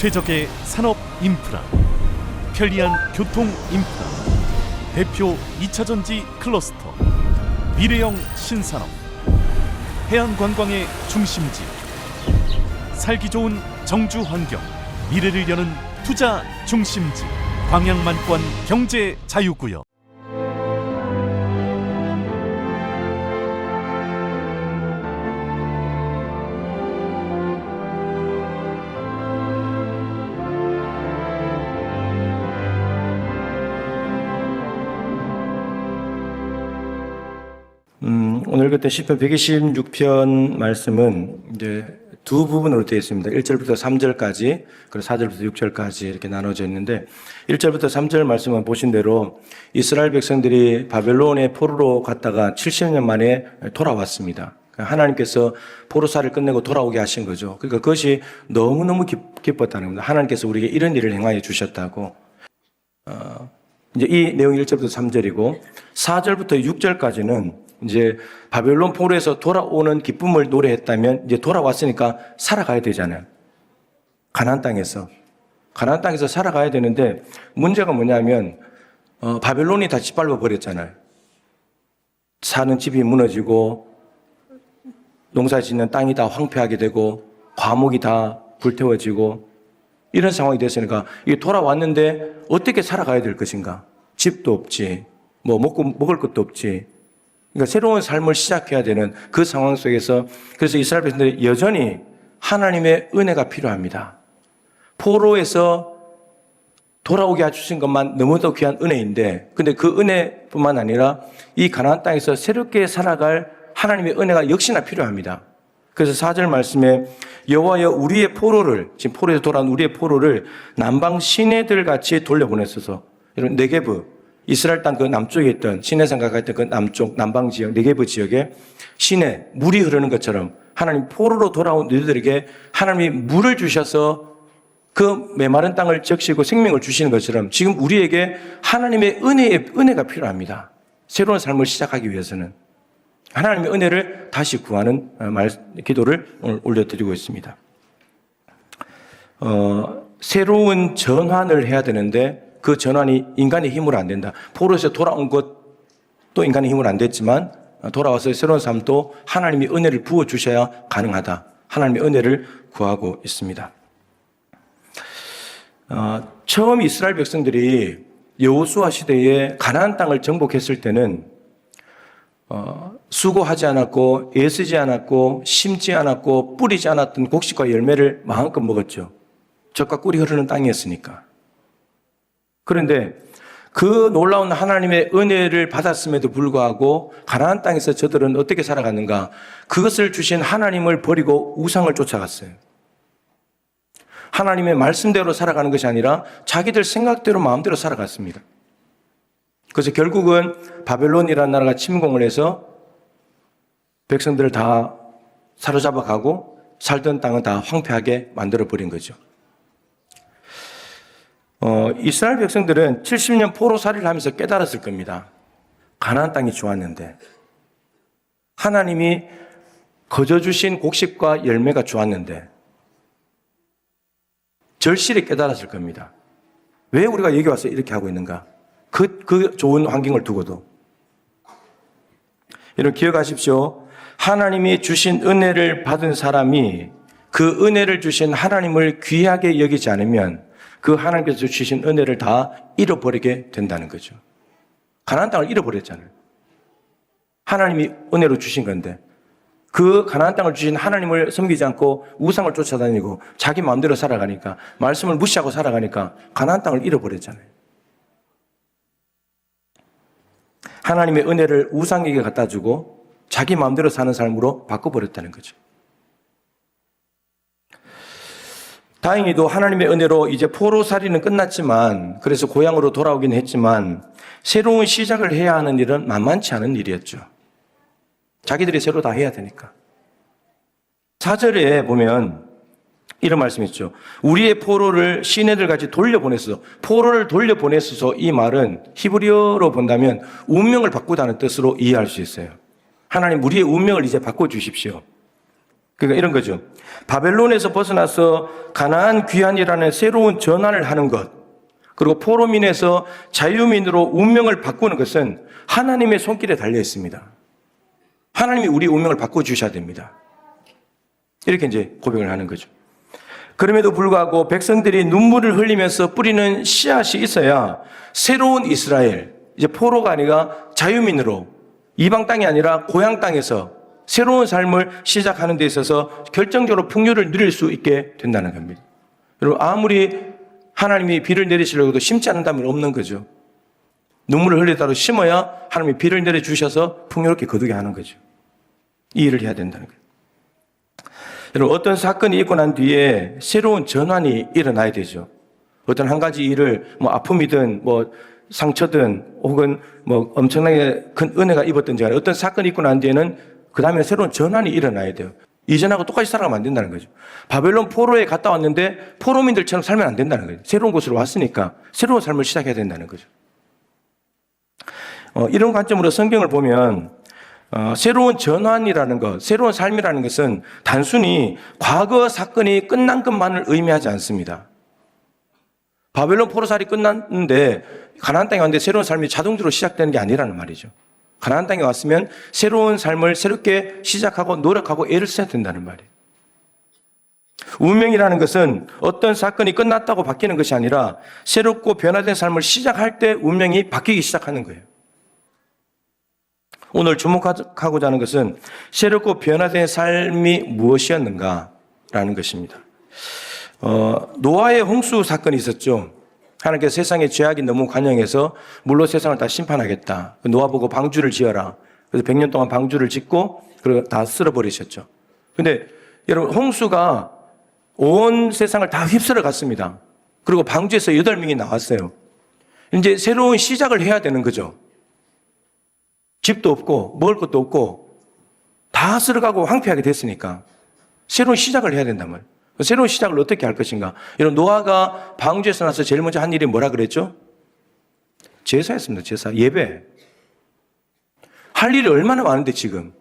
최적의 산업 인프라, 편리한 교통 인프라, 대표 2차전지 클러스터, 미래형 신산업, 해안관광의 중심지, 살기 좋은 정주 환경, 미래를 여는 투자 중심지, 광양만권 경제 자유구역. 오늘 그때 시편 126편 말씀은 이제 두 부분으로 되어 있습니다. 1절부터 3절까지, 그리고 4절부터 6절까지 이렇게 나눠져 있는데, 1절부터 3절 말씀은 보신 대로 이스라엘 백성들이 바벨론의 포로로 갔다가 70년 만에 돌아왔습니다. 하나님께서 포로사를 끝내고 돌아오게 하신 거죠. 그러니까 그것이 너무너무 기뻤다는 겁니다. 하나님께서 우리에게 이런 일을 행하여 주셨다고. 이제 이 내용이 1절부터 3절이고, 4절부터 6절까지는 이제 바벨론 포로에서 돌아오는 기쁨을 노래했다면, 이제 돌아왔으니까 살아가야 되잖아요. 가나안 땅에서 살아가야 되는데, 문제가 뭐냐면 바벨론이 다 짓밟아 버렸잖아요. 사는 집이 무너지고 농사 짓는 땅이 다 황폐하게 되고 과목이 다 불태워지고 이런 상황이 됐으니까, 이게 돌아왔는데 어떻게 살아가야 될 것인가? 집도 없지, 뭐 먹을 것도 없지. 그러니까 새로운 삶을 시작해야 되는 그 상황 속에서, 그래서 이스라엘 백성들이 여전히 하나님의 은혜가 필요합니다. 포로에서 돌아오게 해주신 것만 너무도 귀한 은혜인데, 근데 그 은혜뿐만 아니라 이 가나안 땅에서 새롭게 살아갈 하나님의 은혜가 역시나 필요합니다. 그래서 4절 말씀에 여호와여 우리의 포로를, 지금 포로에서 돌아온 우리의 포로를 남방 시내들 같이 돌려보냈어서, 이런 네게브, 이스라엘 땅 그 남쪽에 있던 시내산 가까이 있던 그 남쪽 남방 지역 네게브 지역에 시내 물이 흐르는 것처럼 하나님 포로로 돌아온 너희들에게 하나님이 물을 주셔서 그 메마른 땅을 적시고 생명을 주시는 것처럼, 지금 우리에게 하나님의 은혜가 필요합니다. 새로운 삶을 시작하기 위해서는 하나님의 은혜를 다시 구하는 기도를 오늘 올려드리고 있습니다. 새로운 전환을 해야 되는데 그 전환이 인간의 힘으로 안 된다. 포로에서 돌아온 것도 인간의 힘으로 안 됐지만, 돌아와서 새로운 삶도 하나님이 은혜를 부어주셔야 가능하다. 하나님의 은혜를 구하고 있습니다. 처음 이스라엘 백성들이 여호수아 시대에 가나안 땅을 정복했을 때는 수고하지 않았고 애쓰지 않았고 심지 않았고 뿌리지 않았던 곡식과 열매를 마음껏 먹었죠. 젖과 꿀이 흐르는 땅이었으니까. 그런데 그 놀라운 하나님의 은혜를 받았음에도 불구하고 가나안 땅에서 저들은 어떻게 살아갔는가? 그것을 주신 하나님을 버리고 우상을 쫓아갔어요. 하나님의 말씀대로 살아가는 것이 아니라 자기들 생각대로 마음대로 살아갔습니다. 그래서 결국은 바벨론이라는 나라가 침공을 해서 백성들을 다 사로잡아 가고 살던 땅은 다 황폐하게 만들어버린 거죠. 이스라엘 백성들은 70년 포로살이를 하면서 깨달았을 겁니다. 가나안 땅이 좋았는데, 하나님이 거저주신 곡식과 열매가 좋았는데, 절실히 깨달았을 겁니다. 왜 우리가 여기 와서 이렇게 하고 있는가? 그 좋은 환경을 두고도. 여러분 기억하십시오. 하나님이 주신 은혜를 받은 사람이 그 은혜를 주신 하나님을 귀하게 여기지 않으면 그 하나님께서 주신 은혜를 다 잃어버리게 된다는 거죠. 가나안 땅을 잃어버렸잖아요. 하나님이 은혜로 주신 건데, 그 가나안 땅을 주신 하나님을 섬기지 않고 우상을 쫓아다니고 자기 마음대로 살아가니까, 말씀을 무시하고 살아가니까 가나안 땅을 잃어버렸잖아요. 하나님의 은혜를 우상에게 갖다 주고 자기 마음대로 사는 삶으로 바꿔버렸다는 거죠. 다행히도 하나님의 은혜로 이제 포로살이는 끝났지만, 그래서 고향으로 돌아오긴 했지만, 새로운 시작을 해야 하는 일은 만만치 않은 일이었죠. 자기들이 새로 다 해야 되니까. 4절에 보면 이런 말씀이 있죠. 우리의 포로를 시내들 같이 돌려보냈어. 포로를 돌려보냈어서, 이 말은 히브리어로 본다면 운명을 바꾸다는 뜻으로 이해할 수 있어요. 하나님 우리의 운명을 이제 바꿔주십시오. 그러니까 이런 거죠. 바벨론에서 벗어나서 가나안 귀환이라는 새로운 전환을 하는 것, 그리고 포로민에서 자유민으로 운명을 바꾸는 것은 하나님의 손길에 달려 있습니다. 하나님이 우리 운명을 바꿔주셔야 됩니다. 이렇게 이제 고백을 하는 거죠. 그럼에도 불구하고 백성들이 눈물을 흘리면서 뿌리는 씨앗이 있어야 새로운 이스라엘, 이제 포로가 아니라 자유민으로 이방 땅이 아니라 고향 땅에서 새로운 삶을 시작하는 데 있어서 결정적으로 풍요를 누릴 수 있게 된다는 겁니다. 여러분, 아무리 하나님이 비를 내리시려고 해도 심지 않는다면 없는 거죠. 눈물을 흘리다로 심어야 하나님이 비를 내려주셔서 풍요롭게 거두게 하는 거죠. 이 일을 해야 된다는 거예요. 여러분, 어떤 사건이 있고 난 뒤에 새로운 전환이 일어나야 되죠. 어떤 한 가지 일을 아픔이든 상처든 혹은 엄청나게 큰 은혜가 입었든지 간에 어떤 사건이 있고 난 뒤에는 그 다음에 새로운 전환이 일어나야 돼요. 이전하고 똑같이 살아가면 안 된다는 거죠. 바벨론 포로에 갔다 왔는데 포로민들처럼 살면 안 된다는 거죠. 새로운 곳으로 왔으니까 새로운 삶을 시작해야 된다는 거죠. 이런 관점으로 성경을 보면 새로운 전환이라는 것, 새로운 삶이라는 것은 단순히 과거 사건이 끝난 것만을 의미하지 않습니다. 바벨론 포로살이 끝났는데 가나안 땅에 왔는데 새로운 삶이 자동적으로 시작되는 게 아니라는 말이죠. 가나안 땅에 왔으면 새로운 삶을 새롭게 시작하고 노력하고 애를 써야 된다는 말이에요. 운명이라는 것은 어떤 사건이 끝났다고 바뀌는 것이 아니라 새롭고 변화된 삶을 시작할 때 운명이 바뀌기 시작하는 거예요. 오늘 주목하고자 하는 것은 새롭고 변화된 삶이 무엇이었는가라는 것입니다. 노아의 홍수 사건이 있었죠. 하나님께서 세상에 죄악이 너무 관영해서 물로 세상을 다 심판하겠다. 노아 보고 방주를 지어라. 그래서 100년 동안 방주를 짓고 그리고 다 쓸어버리셨죠. 근데 여러분, 홍수가 온 세상을 다 휩쓸어 갔습니다. 그리고 방주에서 8명이 나왔어요. 이제 새로운 시작을 해야 되는 거죠. 집도 없고 먹을 것도 없고 다 쓸어가고 황폐하게 됐으니까 새로운 시작을 해야 된단 말이에요. 새로운 시작을 어떻게 할 것인가? 여러분, 노아가 방주에서 나서 제일 먼저 한 일이 뭐라 그랬죠? 제사였습니다. 제사, 예배. 할 일이 얼마나 많은데 지금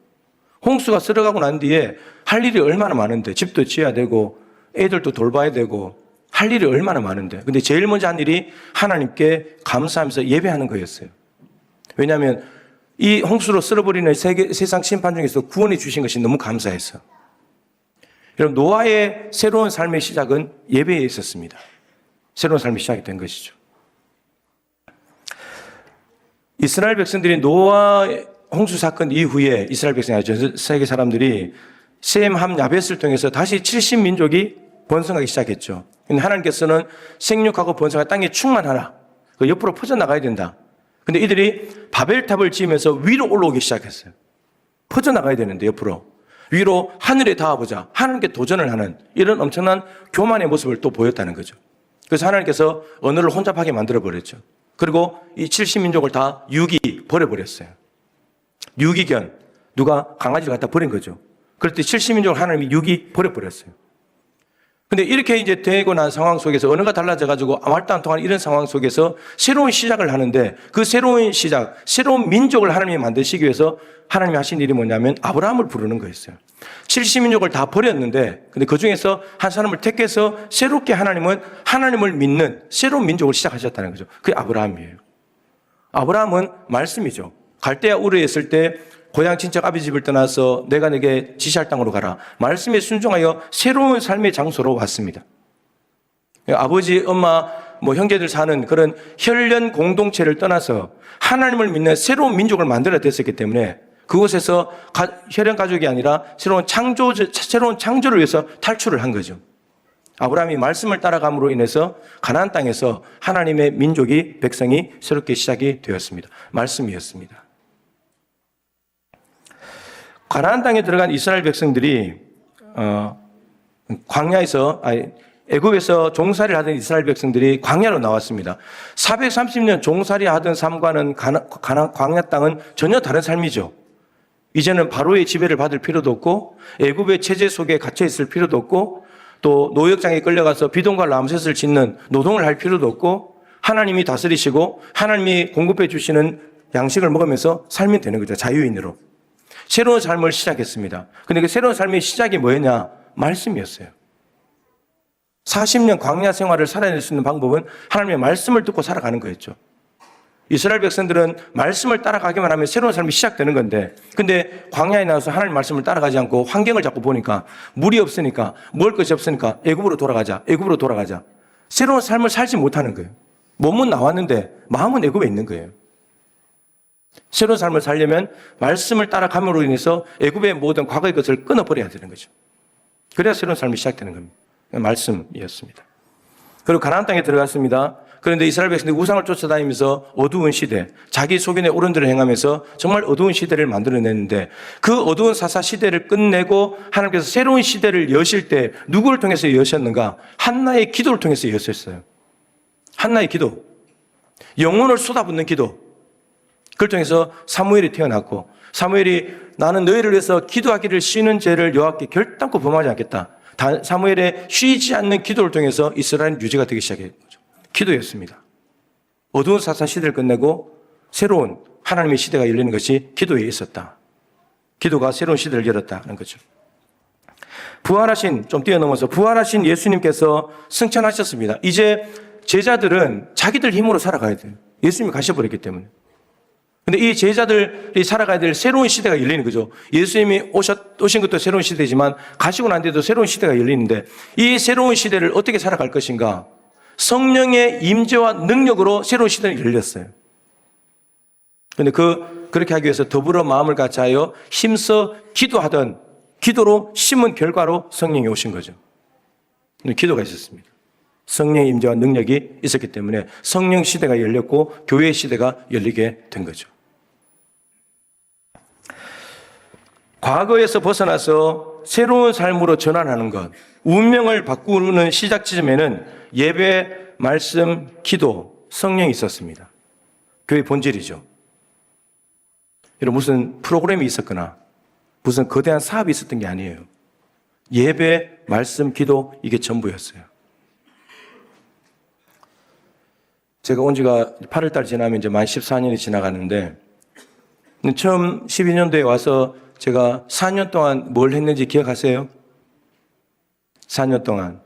홍수가 쓸어가고 난 뒤에 할 일이 얼마나 많은데 집도 지어야 되고 애들도 돌봐야 되고 할 일이 얼마나 많은데, 근데 제일 먼저 한 일이 하나님께 감사하면서 예배하는 거였어요. 왜냐하면 이 홍수로 쓸어버리는 세상 심판 중에서 구원해 주신 것이 너무 감사해서. 여러분, 노아의 새로운 삶의 시작은 예배에 있었습니다. 새로운 삶이 시작이 된 것이죠. 이스라엘 백성들이 노아 홍수 사건 이후에 이스라엘 백성이 아니라 전 세계 사람들이 셈, 함, 야벳을 통해서 다시 70민족이 번성하기 시작했죠. 근데 하나님께서는 생육하고 번성한 땅에 충만하라. 그 옆으로 퍼져나가야 된다. 근데 이들이 바벨탑을 지으면서 위로 올라오기 시작했어요. 퍼져나가야 되는데 옆으로. 위로 하늘에 닿아보자. 하나님께 도전을 하는 이런 엄청난 교만의 모습을 또 보였다는 거죠. 그래서 하나님께서 언어를 혼잡하게 만들어버렸죠. 그리고 이 70민족을 다 유기 버려버렸어요. 유기견, 누가 강아지를 갖다 버린 거죠. 그럴 때 70민족을 하나님이 유기 버려버렸어요. 근데 이렇게 이제 되고 난 상황 속에서 언어가 달라져가지고 말도 안 통하는 이런 상황 속에서 새로운 시작을 하는데 그 새로운 시작, 새로운 민족을 하나님이 만드시기 위해서 하나님이 하신 일이 뭐냐면 아브라함을 부르는 거였어요. 70민족을 다 버렸는데 근데 그 중에서 한 사람을 택해서 새롭게 하나님은 하나님을 믿는 새로운 민족을 시작하셨다는 거죠. 그게 아브라함이에요. 아브라함은 말씀이죠. 갈대아 우르에 있을 때 고향 친척 아비 집을 떠나서 내가 내게 지시할 땅으로 가라. 말씀에 순종하여 새로운 삶의 장소로 왔습니다. 아버지, 엄마, 형제들 사는 그런 혈연 공동체를 떠나서 하나님을 믿는 새로운 민족을 만들어냈었기 때문에 그곳에서 혈연 가족이 아니라 새로운 창조를 위해서 탈출을 한 거죠. 아브라함이 말씀을 따라감으로 인해서 가나안 땅에서 하나님의 민족이, 백성이 새롭게 시작이 되었습니다. 말씀이었습니다. 가나안 땅에 들어간 이스라엘 백성들이 애굽에서 종살이를 하던 이스라엘 백성들이 광야로 나왔습니다. 430년 종살이 하던 삶과는 광야 땅은 전혀 다른 삶이죠. 이제는 바로의 지배를 받을 필요도 없고 애굽의 체제 속에 갇혀 있을 필요도 없고 또 노역장에 끌려가서 비동과 람셋을 짓는 노동을 할 필요도 없고 하나님이 다스리시고 하나님이 공급해 주시는 양식을 먹으면서 살면 되는 거죠. 자유인으로. 새로운 삶을 시작했습니다. 근데 그 새로운 삶의 시작이 뭐였냐? 말씀이었어요. 40년 광야 생활을 살아낼 수 있는 방법은 하나님의 말씀을 듣고 살아가는 거였죠. 이스라엘 백성들은 말씀을 따라가기만 하면 새로운 삶이 시작되는 건데, 근데 광야에 나와서 하나님 말씀을 따라가지 않고 환경을 자꾸 보니까 물이 없으니까, 먹을 것이 없으니까 애굽으로 돌아가자. 새로운 삶을 살지 못하는 거예요. 몸은 나왔는데 마음은 애굽에 있는 거예요. 새로운 삶을 살려면 말씀을 따라감으로 인해서 애굽의 모든 과거의 것을 끊어버려야 되는 거죠. 그래야 새로운 삶이 시작되는 겁니다. 말씀이었습니다. 그리고 가나안 땅에 들어갔습니다. 그런데 이스라엘 백성들이 우상을 쫓아다니면서 어두운 시대, 자기 소견의 옳은대로 행하면서 정말 어두운 시대를 만들어냈는데, 그 어두운 사사 시대를 끝내고 하나님께서 새로운 시대를 여실 때 누구를 통해서 여셨는가? 한나의 기도를 통해서 여셨어요. 한나의 기도, 영혼을 쏟아붓는 기도. 그걸 통해서 사무엘이 태어났고, 사무엘이 나는 너희를 위해서 기도하기를 쉬는 죄를 여호와께 결단코 범하지 않겠다. 사무엘의 쉬지 않는 기도를 통해서 이스라엘은 유지가 되기 시작했죠. 기도였습니다. 어두운 사사 시대를 끝내고 새로운 하나님의 시대가 열리는 것이 기도에 있었다. 기도가 새로운 시대를 열었다는 거죠. 부활하신, 좀 뛰어넘어서 부활하신 예수님께서 승천하셨습니다. 이제 제자들은 자기들 힘으로 살아가야 돼요. 예수님이 가셔버렸기 때문에. 근데 이 제자들이 살아가야 될 새로운 시대가 열리는 거죠. 예수님이 오신 것도 새로운 시대지만 가시고 난 뒤에도 새로운 시대가 열리는데, 이 새로운 시대를 어떻게 살아갈 것인가? 성령의 임재와 능력으로 새로운 시대가 열렸어요. 그런데 그렇게 하기 위해서 더불어 마음을 같이 하여 힘써 기도하던, 기도로 심은 결과로 성령이 오신 거죠. 기도가 있었습니다. 성령의 임재와 능력이 있었기 때문에 성령 시대가 열렸고 교회 시대가 열리게 된 거죠. 과거에서 벗어나서 새로운 삶으로 전환하는 것, 운명을 바꾸는 시작 지점에는 예배, 말씀, 기도, 성령이 있었습니다. 교회 본질이죠. 여러분, 무슨 프로그램이 있었거나 무슨 거대한 사업이 있었던 게 아니에요. 예배, 말씀, 기도, 이게 전부였어요. 제가 온 지가 8월달 지나면 이제 만 14년이 지나가는데, 처음 12년도에 와서 제가 4년 동안 뭘 했는지 기억하세요? 4년 동안.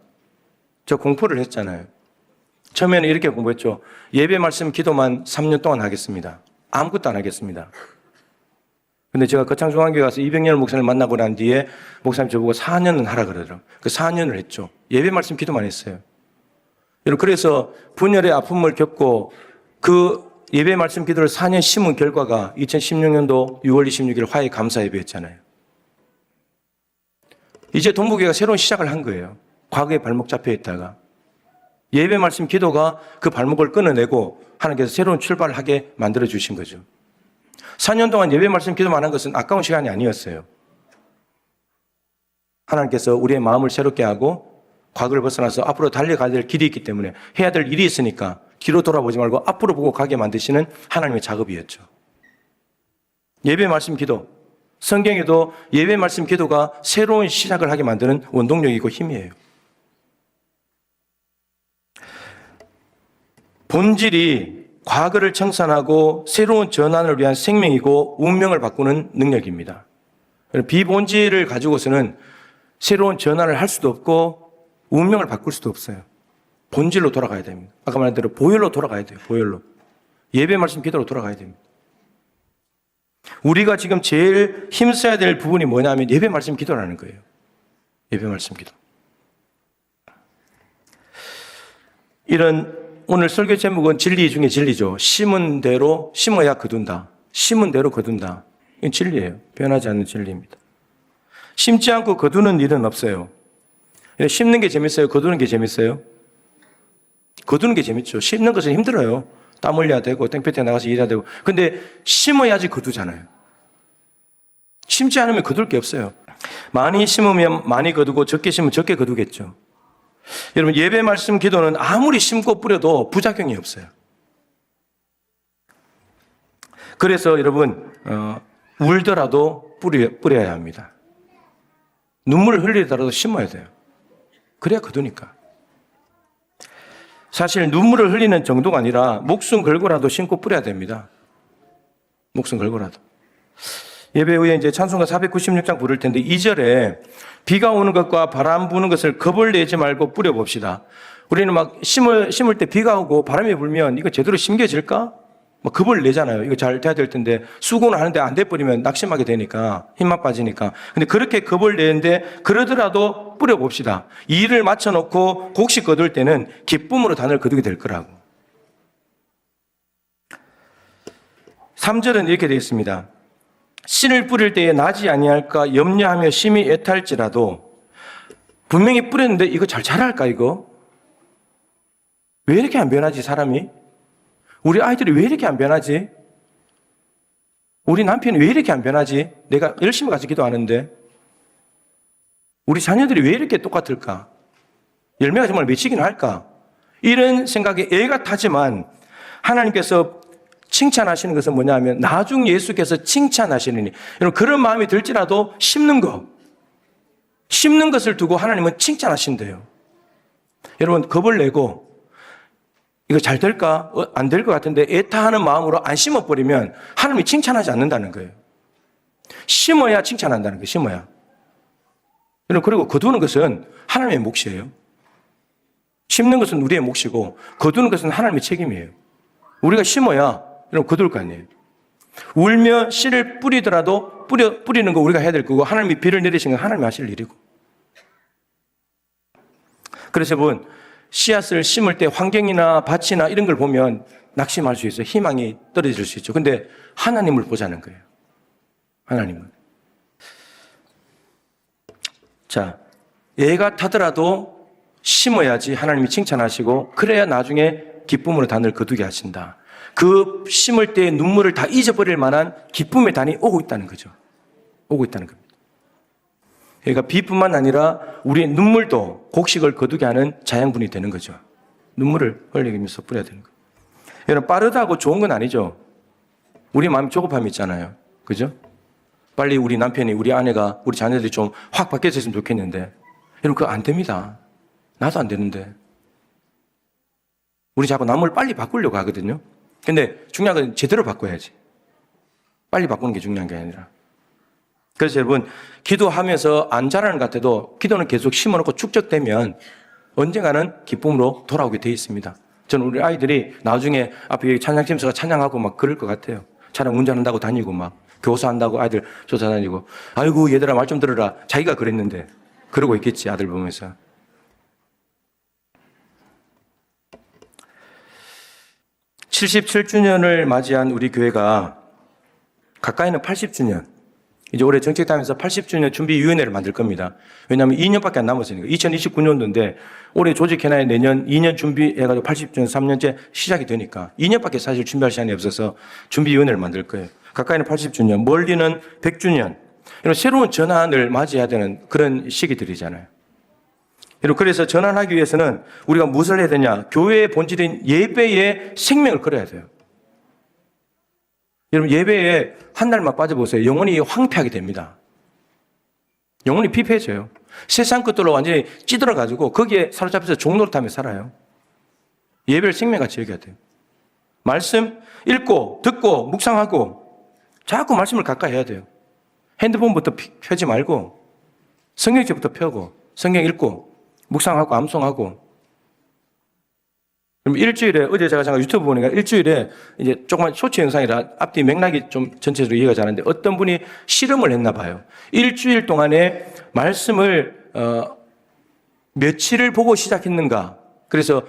저 공포를 했잖아요. 처음에는 이렇게 공부했죠. 예배, 말씀, 기도만 3년 동안 하겠습니다. 아무것도 안 하겠습니다. 근데 제가 거창중앙교회 가서 200년 목사님을 만나고 난 뒤에 목사님 저보고 4년은 하라 그러더라고요. 그 4년을 했죠. 예배, 말씀, 기도만 했어요. 여러분, 그래서 분열의 아픔을 겪고 그 예배, 말씀, 기도를 4년 심은 결과가 2016년도 6월 26일 화해 감사 예배였잖아요. 이제 동부교회가 새로운 시작을 한 거예요. 과거에 발목 잡혀 있다가. 예배, 말씀, 기도가 그 발목을 끊어내고 하나님께서 새로운 출발을 하게 만들어 주신 거죠. 4년 동안 예배, 말씀, 기도만 한 것은 아까운 시간이 아니었어요. 하나님께서 우리의 마음을 새롭게 하고 과거를 벗어나서 앞으로 달려가야 될 길이 있기 때문에, 해야 될 일이 있으니까 뒤로 돌아보지 말고 앞으로 보고 가게 만드시는 하나님의 작업이었죠. 예배, 말씀, 기도. 성경에도 예배, 말씀, 기도가 새로운 시작을 하게 만드는 원동력이고 힘이에요. 본질이 과거를 청산하고 새로운 전환을 위한 생명이고 운명을 바꾸는 능력입니다. 비본질을 가지고서는 새로운 전환을 할 수도 없고 운명을 바꿀 수도 없어요. 본질로 돌아가야 됩니다. 아까 말한 대로 보혈로 돌아가야 돼요. 보혈로. 예배, 말씀, 기도로 돌아가야 됩니다. 우리가 지금 제일 힘써야 될 부분이 뭐냐면 예배, 말씀, 기도라는 거예요. 예배, 말씀, 기도. 오늘 설교 제목은 진리 중에 진리죠. 심은 대로 심어야 거둔다. 심은 대로 거둔다. 이건 진리예요. 변하지 않는 진리입니다. 심지 않고 거두는 일은 없어요. 심는 게 재밌어요? 거두는 게 재밌어요? 거두는 게 재밌죠. 심는 것은 힘들어요. 땀 흘려야 되고 땡볕에 나가서 일해야 되고. 근데 심어야지 거두잖아요. 심지 않으면 거둘 게 없어요. 많이 심으면 많이 거두고 적게 심으면 적게 거두겠죠. 여러분, 예배, 말씀, 기도는 아무리 심고 뿌려도 부작용이 없어요. 그래서 여러분, 울더라도 뿌려야 합니다. 눈물을 흘리더라도 심어야 돼요. 그래야 거두니까. 사실 눈물을 흘리는 정도가 아니라 목숨 걸고라도 심고 뿌려야 됩니다. 목숨 걸고라도. 예배 후에 이제 찬송가 496장 부를 텐데 2절에 비가 오는 것과 바람 부는 것을 겁을 내지 말고 뿌려봅시다. 우리는 막 심을 때 비가 오고 바람이 불면 이거 제대로 심겨질까? 막 겁을 내잖아요. 이거 잘 돼야 될 텐데 수고는 하는데 안 돼버리면 낙심하게 되니까 힘만 빠지니까. 근데 그렇게 겁을 내는데 그러더라도 뿌려봅시다. 이 일을 맞춰놓고 곡식 거둘 때는 기쁨으로 단을 거두게 될 거라고. 3절은 이렇게 되어 있습니다. 씨를 뿌릴 때에 나지 아니할까 염려하며 심히 애탈지라도 분명히 뿌렸는데 이거 잘 자랄까 이거? 왜 이렇게 안 변하지 사람이? 우리 아이들이 왜 이렇게 안 변하지? 우리 남편이 왜 이렇게 안 변하지? 내가 열심히 가서 기도하는데 우리 자녀들이 왜 이렇게 똑같을까? 열매가 정말 맺히긴 할까? 이런 생각에 애가 타지만 하나님께서 칭찬하시는 것은 뭐냐면 나중 예수께서 칭찬하시느니 여러분 그런 마음이 들지라도 심는 것을 두고 하나님은 칭찬하신대요. 여러분 겁을 내고 이거 잘 될까? 안 될 것 같은데 애타하는 마음으로 안 심어버리면 하나님이 칭찬하지 않는다는 거예요. 심어야 칭찬한다는 거예요. 심어야. 여러분 그리고 거두는 것은 하나님의 몫이에요. 심는 것은 우리의 몫이고 거두는 것은 하나님의 책임이에요. 우리가 심어야 여러분 거둘 거 아니에요. 울며 씨를 뿌리더라도 뿌리는 거 우리가 해야 될 거고 하나님이 비를 내리시는 건 하나님이 하실 일이고. 그래서 여러분 씨앗을 심을 때 환경이나 밭이나 이런 걸 보면 낙심할 수 있어요. 희망이 떨어질 수 있죠. 근데 하나님을 보자는 거예요. 하나님을. 자, 애가 타더라도 심어야지 하나님이 칭찬하시고 그래야 나중에 기쁨으로 단을 거두게 하신다. 그 심을 때의 눈물을 다 잊어버릴 만한 기쁨의 단이 오고 있다는 거죠. 오고 있다는 겁니다. 그러니까 비뿐만 아니라 우리의 눈물도 곡식을 거두게 하는 자양분이 되는 거죠. 눈물을 흘리면서 뿌려야 되는 거예요. 여러분 빠르다고 좋은 건 아니죠. 우리 마음이 조급함이 있잖아요. 그죠? 빨리 우리 남편이 우리 아내가 우리 자녀들이 좀 확 바뀌어졌으면 좋겠는데 여러분 그거 안 됩니다. 나도 안 되는데. 우리 자꾸 남을 빨리 바꾸려고 하거든요. 근데 중요한 건 제대로 바꿔야지. 빨리 바꾸는 게 중요한 게 아니라. 그래서 여러분 기도하면서 안 자라는 것 같아도 기도는 계속 심어놓고 축적되면 언젠가는 기쁨으로 돌아오게 돼 있습니다. 저는 우리 아이들이 나중에 앞에 찬양팀에서 찬양하고 막 그럴 것 같아요. 차량 운전한다고 다니고 막 교사한다고 아이들 쫓아다니고 아이고 얘들아 말 좀 들어라. 자기가 그랬는데 그러고 있겠지 아들 보면서. (77주년을) 맞이한 우리 교회가 가까이는 80주년 이제 올해 정책단에서 80주년 준비위원회를 만들 겁니다. 왜냐하면 2년밖에 안 남았으니까 2029년도인데 올해 조직해놔야 내년 2년 준비해가지고 80주년 3년째 시작이 되니까 2년밖에 사실 준비할 시간이 없어서 준비위원회를 만들 거예요. 가까이는 80주년, 멀리는 100주년. 이런 새로운 전환을 맞이해야 되는 그런 시기들이잖아요. 그래서 전환하기 위해서는 우리가 무엇을 해야 되냐? 교회의 본질인 예배에 생명을 걸어야 돼요. 여러분 예배에 한 날만 빠져보세요. 영혼이 황폐하게 됩니다. 영혼이 피폐해져요. 세상 것들로 완전히 찌들어가지고 거기에 사로잡혀서 종노릇하며 살아요. 예배를 생명같이 여겨야 돼요. 말씀 읽고 듣고 묵상하고 자꾸 말씀을 가까이 해야 돼요. 핸드폰부터 펴지 말고 성경책부터 펴고 성경 읽고 묵상하고 암송하고. 그럼 일주일에 어제 제가 잠깐 유튜브 보니까 일주일에 이제 조그만 쇼츠 영상이라 앞뒤 맥락이 좀 전체적으로 이해가 잘 안 돼. 어떤 분이 실험을 했나 봐요. 일주일 동안에 말씀을 며칠을 보고 시작했는가. 그래서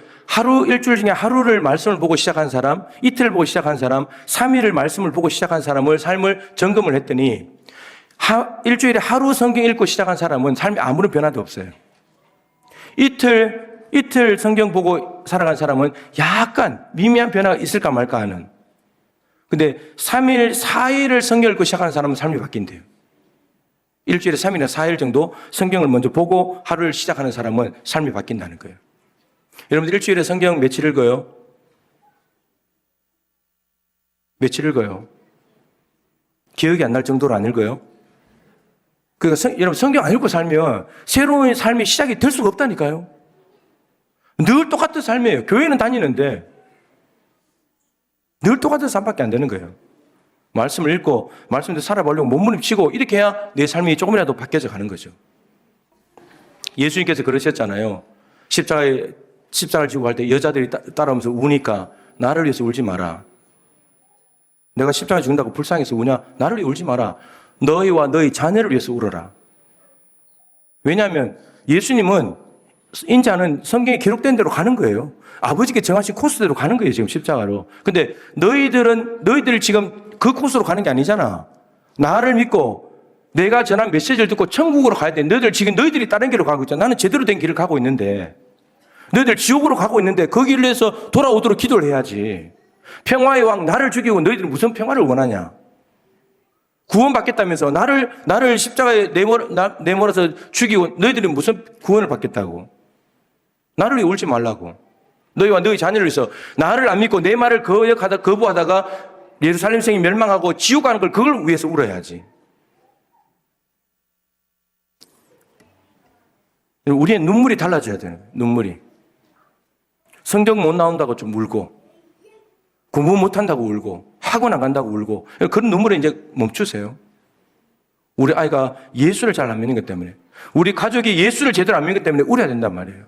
일주일 중에 하루를 말씀을 보고 시작한 사람, 이틀을 보고 시작한 사람, 3일을 말씀을 보고 시작한 사람을 삶을 점검을 했더니 일주일에 하루 성경 읽고 시작한 사람은 삶에 아무런 변화도 없어요. 이틀 성경 보고 살아간 사람은 약간 미미한 변화가 있을까 말까 하는. 근데 3일, 4일을 성경 읽고 시작하는 사람은 삶이 바뀐대요. 일주일에 3일이나 4일 정도 성경을 먼저 보고 하루를 시작하는 사람은 삶이 바뀐다는 거예요. 여러분들 일주일에 성경 며칠 읽어요? 며칠 읽어요? 기억이 안 날 정도로 안 읽어요? 그러니까 여러분 성경 안 읽고 살면 새로운 삶이 시작이 될 수가 없다니까요. 늘 똑같은 삶이에요. 교회는 다니는데 늘 똑같은 삶밖에 안 되는 거예요. 말씀을 읽고 말씀대로 살아보려고 몸부림치고 이렇게 해야 내 삶이 조금이라도 바뀌어져 가는 거죠. 예수님께서 그러셨잖아요. 십자가를 지고 갈 때 여자들이 따라오면서 우니까 나를 위해서 울지 마라. 내가 십자가에 죽는다고 불쌍해서 우냐? 나를 위해 울지 마라. 너희와 너희 자녀를 위해서 울어라. 왜냐하면 예수님은 인자는 성경에 기록된 대로 가는 거예요. 아버지께 정하신 코스대로 가는 거예요, 지금 십자가로. 근데 너희들 지금 그 코스로 가는 게 아니잖아. 나를 믿고 내가 전한 메시지를 듣고 천국으로 가야 돼. 너희들이 다른 길로 가고 있잖아. 나는 제대로 된 길을 가고 있는데, 너희들 지옥으로 가고 있는데 그 길로 해서 돌아오도록 기도를 해야지. 평화의 왕 나를 죽이고 너희들은 무슨 평화를 원하냐? 구원받겠다면서 나를 십자가에 내몰아서 죽이고 너희들은 무슨 구원을 받겠다고? 나를 위해 울지 말라고. 너희와 너희 자녀를 위해서 나를 안 믿고 내 말을 거부하다가 예루살렘성이 멸망하고 지옥 가는 걸 그걸 위해서 울어야지. 우리의 눈물이 달라져야 돼요. 눈물이. 성경 못 나온다고 좀 울고, 공부 못한다고 울고, 학원 안 간다고 울고, 그런 눈물을 이제 멈추세요. 우리 아이가 예수를 잘 안 믿는 것 때문에, 우리 가족이 예수를 제대로 안 믿는 것 때문에 울어야 된단 말이에요.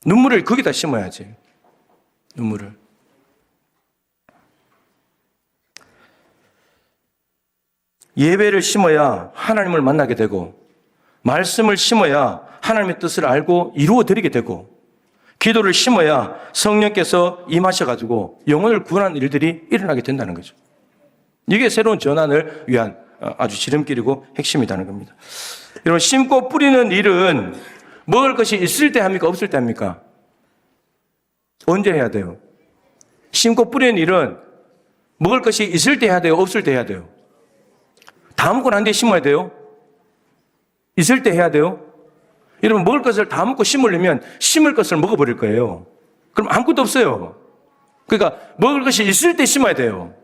눈물을 거기다 심어야지. 눈물을. 예배를 심어야 하나님을 만나게 되고, 말씀을 심어야 하나님의 뜻을 알고 이루어 드리게 되고, 기도를 심어야 성령께서 임하셔가지고 영혼을 구원하는 일들이 일어나게 된다는 거죠. 이게 새로운 전환을 위한 아주 지름길이고 핵심이라는 겁니다. 여러분, 심고 뿌리는 일은 먹을 것이 있을 때 합니까? 없을 때 합니까? 언제 해야 돼요? 심고 뿌리는 일은 먹을 것이 있을 때 해야 돼요? 없을 때 해야 돼요? 다 먹고 난 뒤에 심어야 돼요? 있을 때 해야 돼요? 여러분, 먹을 것을 다 먹고 심으려면 심을 것을 먹어버릴 거예요. 그럼 아무것도 없어요. 그러니까 먹을 것이 있을 때 심어야 돼요.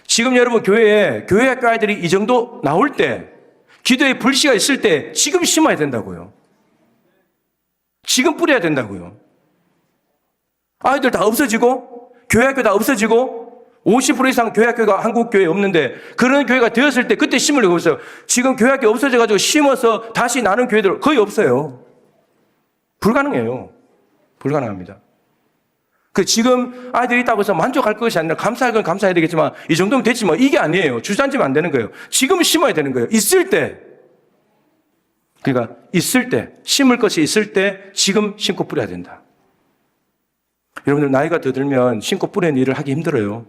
지금 여러분 교회에 교회학교 아이들이 이 정도 나올 때, 기도의 불씨가 있을 때 지금 심어야 된다고요. 지금 뿌려야 된다고요. 아이들 다 없어지고 교회학교 다 없어지고 50% 이상 교회학교가 한국 교회에 없는데 그런 교회가 되었을 때 그때 심으려고 했어요. 지금 교회학교 없어져가지고 심어서 다시 나는 교회들 거의 없어요. 불가능해요. 불가능합니다. 지금 아이들이 있다고 해서 만족할 것이 아니라 감사할 건 감사해야 되겠지만 이 정도면 됐지 뭐. 이게 아니에요. 주저앉으면 안 되는 거예요. 지금 심어야 되는 거예요. 있을 때. 그러니까 있을 때, 심을 것이 있을 때 지금 심고 뿌려야 된다. 여러분들 나이가 더 들면 심고 뿌리는 일을 하기 힘들어요.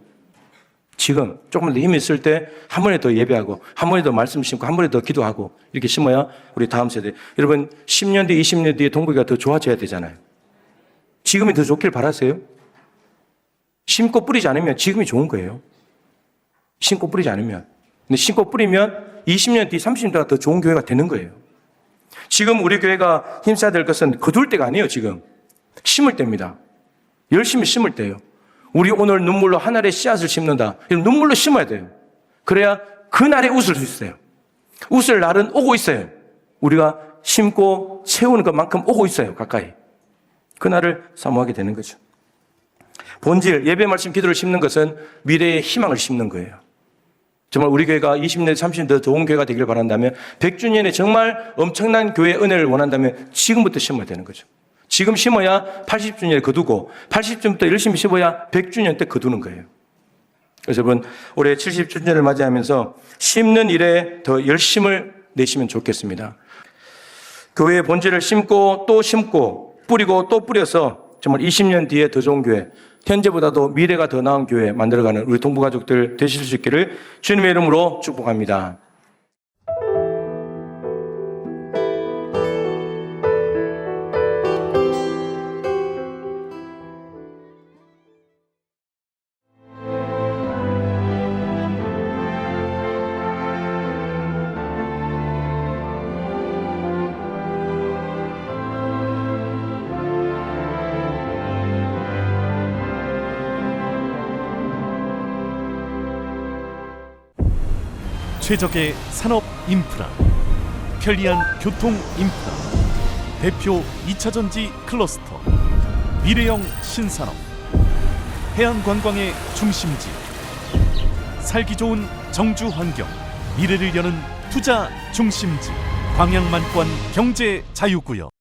지금 조금만 더 힘이 있을 때 한 번에 더 예배하고 한 번에 더 말씀 심고 한 번에 더 기도하고 이렇게 심어야 우리 다음 세대, 여러분 10년 뒤 20년 뒤에 동국이가 더 좋아져야 되잖아요. 지금이 더 좋길 바라세요? 심고 뿌리지 않으면 지금이 좋은 거예요. 심고 뿌리지 않으면. 근데 심고 뿌리면 20년 뒤 30년 뒤가 더 좋은 교회가 되는 거예요. 지금 우리 교회가 힘써야 될 것은 거둘 때가 아니에요. 지금 심을 때입니다. 열심히 심을 때예요. 우리 오늘 눈물로 하늘에 씨앗을 심는다. 눈물로 심어야 돼요. 그래야 그날에 웃을 수 있어요. 웃을 날은 오고 있어요. 우리가 심고 채우는 것만큼 오고 있어요. 가까이. 그날을 사모하게 되는 거죠. 본질, 예배 말씀 기도를 심는 것은 미래의 희망을 심는 거예요. 정말 우리 교회가 20년, 30년 더 좋은 교회가 되기를 바란다면 100주년에 정말 엄청난 교회의 은혜를 원한다면 지금부터 심어야 되는 거죠. 지금 심어야 80주년에 거두고 80주년부터 열심히 심어야 100주년 때 거두는 거예요. 그래서 여러분 올해 70주년을 맞이하면서 심는 일에 더 열심을 내시면 좋겠습니다. 교회의 본질을 심고 또 심고 뿌리고 또 뿌려서 정말 20년 뒤에 더 좋은 교회, 현재보다도 미래가 더 나은 교회 만들어가는 우리 동부가족들 되실 수 있기를 주님의 이름으로 축복합니다. 최적의 산업 인프라, 편리한 교통 인프라, 대표 2차전지 클러스터, 미래형 신산업, 해안 관광의 중심지, 살기 좋은 정주 환경, 미래를 여는 투자 중심지, 광양만권 경제 자유구역.